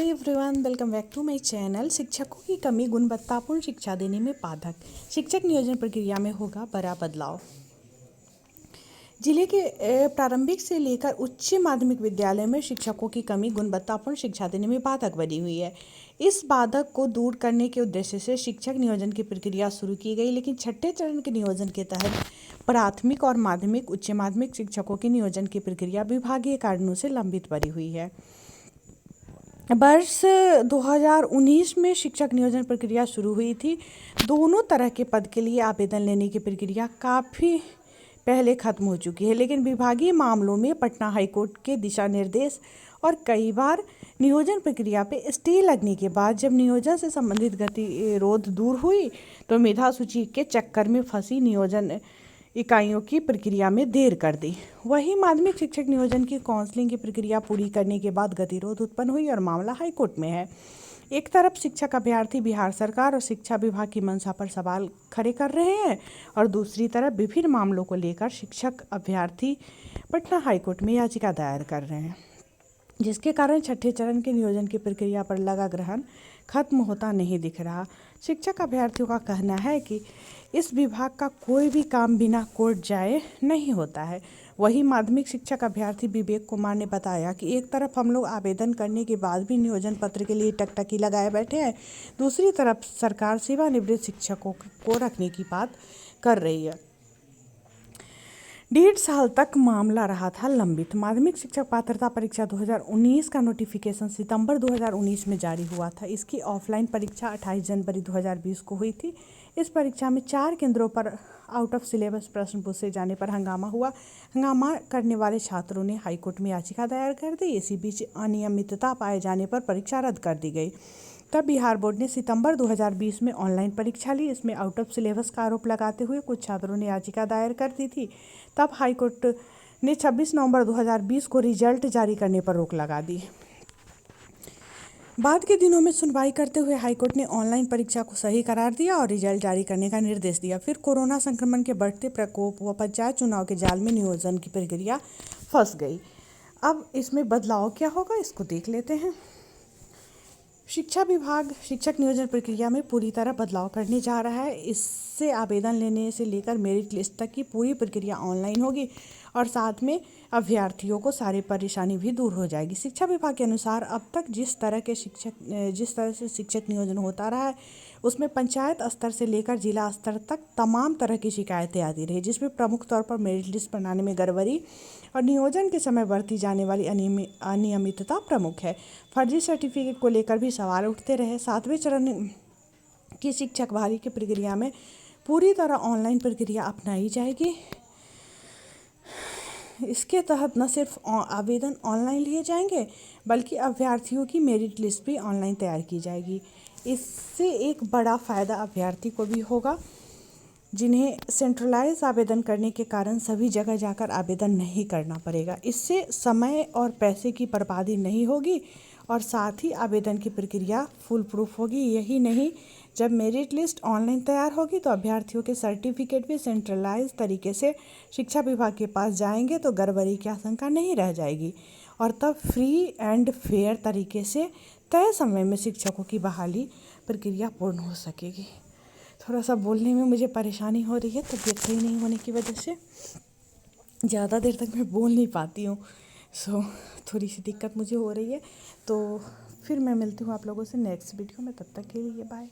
Hi everyone, welcome back to my channel. शिक्षकों की कमी गुणवत्तापूर्ण शिक्षा देने में बाधक, शिक्षक नियोजन प्रक्रिया में होगा बड़ा बदलाव। जिले के प्रारंभिक से लेकर उच्च माध्यमिक विद्यालय में शिक्षकों की कमी गुणवत्तापूर्ण शिक्षा देने में बाधक बनी हुई है। इस बाधक को दूर करने के उद्देश्य से शिक्षक नियोजन की प्रक्रिया शुरू की गई, लेकिन छठे चरण के नियोजन के तहत प्राथमिक और माध्यमिक उच्च माध्यमिक शिक्षकों की नियोजन की प्रक्रिया विभागीय कारणों से लंबित पड़ी हुई है। वर्ष 2019 में शिक्षक नियोजन प्रक्रिया शुरू हुई थी। दोनों तरह के पद के लिए आवेदन लेने की प्रक्रिया काफ़ी पहले खत्म हो चुकी है, लेकिन विभागीय मामलों में पटना हाईकोर्ट के दिशा निर्देश और कई बार नियोजन प्रक्रिया पे स्टे लगने के बाद जब नियोजन से संबंधित गतिरोध दूर हुई तो मेधा सूची के चक्कर में फंसी नियोजन इकाइयों की प्रक्रिया में देर कर दी। वहीं माध्यमिक शिक्षक नियोजन की काउंसलिंग की प्रक्रिया पूरी करने के बाद गतिरोध उत्पन्न हुई और मामला हाईकोर्ट में है। एक तरफ शिक्षक अभ्यर्थी बिहार सरकार और शिक्षा विभाग की मंशा पर सवाल खड़े कर रहे हैं और दूसरी तरफ विभिन्न मामलों को लेकर शिक्षक अभ्यर्थी पटना हाईकोर्ट में याचिका दायर कर रहे हैं, जिसके कारण छठे चरण के नियोजन की प्रक्रिया पर लगा ग्रहण खत्म होता नहीं दिख रहा। शिक्षक अभ्यर्थियों का कहना है कि इस विभाग का कोई भी काम बिना कोर्ट जाए नहीं होता है। वहीं माध्यमिक शिक्षक अभ्यर्थी विवेक कुमार ने बताया कि एक तरफ हम लोग आवेदन करने के बाद भी नियोजन पत्र के लिए टकटकी लगाए बैठे हैं, दूसरी तरफ सरकार सेवानिवृत्त शिक्षकों को रखने की बात कर रही है। 1.5 साल तक मामला रहा था लंबित। माध्यमिक शिक्षक पात्रता परीक्षा 2019 का नोटिफिकेशन सितंबर 2019 में जारी हुआ था। इसकी ऑफलाइन परीक्षा 28 जनवरी 2020 को हुई थी। इस परीक्षा में 4 केंद्रों पर आउट ऑफ सिलेबस प्रश्न पूछे जाने पर हंगामा हुआ। हंगामा करने वाले छात्रों ने हाईकोर्ट में याचिका दायर कर दी। इसी बीच अनियमितता पाए जाने पर परीक्षा रद्द कर दी गई। तब बिहार बोर्ड ने सितंबर 2020 में ऑनलाइन परीक्षा ली। इसमें आउट ऑफ सिलेबस का आरोप लगाते हुए कुछ छात्रों ने याचिका दायर कर दी थी। तब हाईकोर्ट ने 26 नवंबर 2020 को रिजल्ट जारी करने पर रोक लगा दी। बाद के दिनों में सुनवाई करते हुए हाईकोर्ट ने ऑनलाइन परीक्षा को सही करार दिया और रिजल्ट जारी करने का निर्देश दिया। फिर कोरोना संक्रमण के बढ़ते प्रकोप व पंचायत चुनाव के जाल में नियोजन की प्रक्रिया फंस गई। अब इसमें बदलाव क्या होगा, इसको देख लेते हैं। शिक्षा विभाग शिक्षक नियोजन प्रक्रिया में पूरी तरह बदलाव करने जा रहा है। इससे आवेदन लेने से लेकर मेरिट लिस्ट तक की पूरी प्रक्रिया ऑनलाइन होगी और साथ में अभ्यर्थियों को सारी परेशानी भी दूर हो जाएगी। शिक्षा विभाग के अनुसार अब तक जिस तरह से शिक्षक नियोजन होता रहा है उसमें पंचायत स्तर से लेकर जिला स्तर तक तमाम तरह की शिकायतें आती रही, जिसमें प्रमुख तौर पर मेरिट लिस्ट बनाने में गड़बड़ी और नियोजन के समय बरती जाने वाली अनियमितता प्रमुख है। फर्जी सर्टिफिकेट को लेकर भी सवाल उठते रहे। 7वें चरण की शिक्षक बहाली की प्रक्रिया में पूरी तरह ऑनलाइन प्रक्रिया अपनाई जाएगी। इसके तहत न सिर्फ आवेदन ऑनलाइन लिए जाएंगे बल्कि अभ्यर्थियों की मेरिट लिस्ट भी ऑनलाइन तैयार की जाएगी। इससे एक बड़ा फ़ायदा अभ्यर्थी को भी होगा, जिन्हें सेंट्रलाइज आवेदन करने के कारण सभी जगह जाकर आवेदन नहीं करना पड़ेगा। इससे समय और पैसे की बर्बादी नहीं होगी और साथ ही आवेदन की प्रक्रिया फुल प्रूफ होगी। यही नहीं, जब मेरिट लिस्ट ऑनलाइन तैयार होगी तो अभ्यर्थियों के सर्टिफिकेट भी सेंट्रलाइज तरीके से शिक्षा विभाग के पास जाएंगे तो गड़बड़ी की आशंका नहीं रह जाएगी और तब फ्री एंड फेयर तरीके से तय समय में शिक्षकों की बहाली प्रक्रिया पूर्ण हो सकेगी। थोड़ा सा बोलने में मुझे परेशानी हो रही है, तबीयत सही नहीं होने की वजह से ज़्यादा देर तक मैं बोल नहीं पाती हूँ। थोड़ी सी दिक्कत मुझे हो रही है। तो फिर मैं मिलती हूँ आप लोगों से नेक्स्ट वीडियो में। तब तक के लिए बाय।